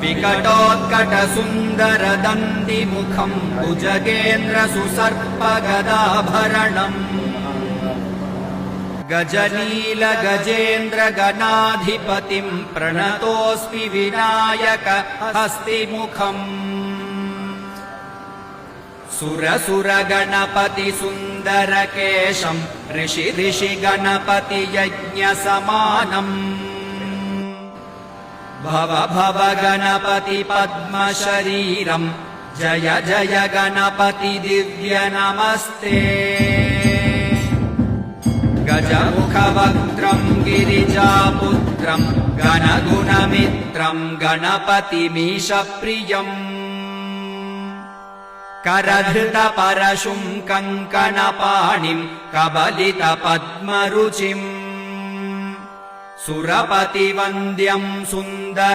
विकटोत्कटसुन्दरदन्तिमुखम् भुजगेन्द्रसुसर्पगदाभरणम् गजनीलगजेन्द्रगणाधिपतिम् प्रणतोऽस्मि विनायक हस्तिमुखम् सुरसुरगणपति सुन्दरकेशम् ऋषि गणपति यज्ञसमानम् भव गणपति पद्मशरीरम् जय जय गणपति दिव्य नमस्ते गजमुखवक्त्रम् गिरिजापुत्रम् गणगुणमित्रम् गणपतिमीशप्रियम् करधृतपरशुम् कङ्कणपाणिम् कबलितपद्मरुचिम् सुरपतिवन्द्यम् सुन्दर